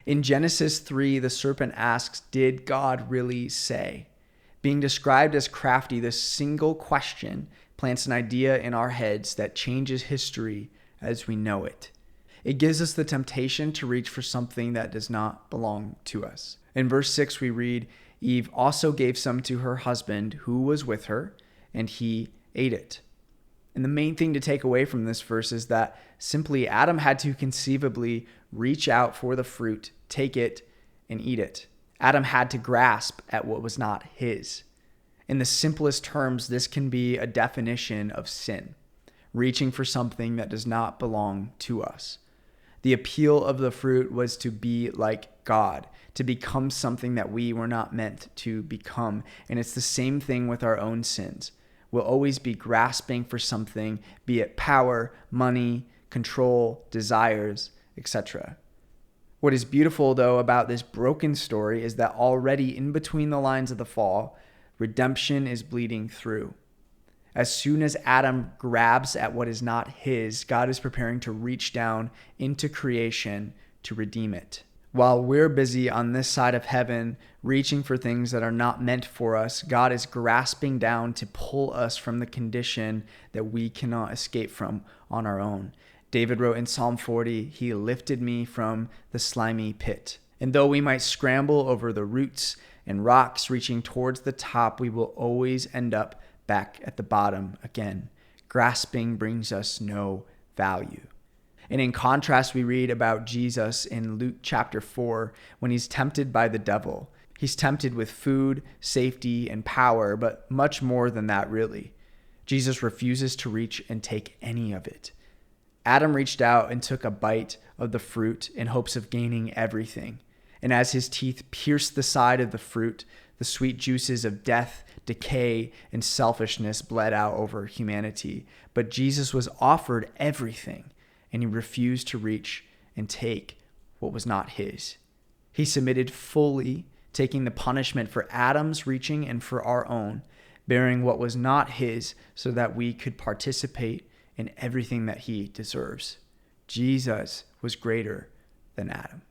In Genesis 3, the serpent asks, "Did God really say?" Being described as crafty, this single question plants an idea in our heads that changes history as we know it. It gives us the temptation to reach for something that does not belong to us. In verse 6, we read, "Eve also gave some to her husband who was with her, and he ate it." And the main thing to take away from this verse is that simply Adam had to conceivably reach out for the fruit, take it, and eat it. Adam had to grasp at what was not his. In the simplest terms, this can be a definition of sin, reaching for something that does not belong to us. The appeal of the fruit was to be like God, to become something that we were not meant to become. And it's the same thing with our own sins. We'll always be grasping for something, be it power, money, control, desires, etc. What is beautiful, though, about this broken story is that already in between the lines of the fall, redemption is bleeding through. As soon as Adam grabs at what is not his, God is preparing to reach down into creation to redeem it. While we're busy on this side of heaven, reaching for things that are not meant for us, God is grasping down to pull us from the condition that we cannot escape from on our own. David wrote in Psalm 40, "He lifted me from the slimy pit." And though we might scramble over the roots and rocks reaching towards the top, we will always end up back at the bottom again. Grasping brings us no value. And in contrast, we read about Jesus in Luke chapter 4 when he's tempted by the devil. He's tempted with food, safety, and power, but much more than that, really. Jesus refuses to reach and take any of it. Adam reached out and took a bite of the fruit in hopes of gaining everything. And as his teeth pierced the side of the fruit, the sweet juices of death, decay, and selfishness bled out over humanity. But Jesus was offered everything, and he refused to reach and take what was not his. He submitted fully, taking the punishment for Adam's reaching and for our own, bearing what was not his so that we could participate in everything that he deserves. Jesus was greater than Adam.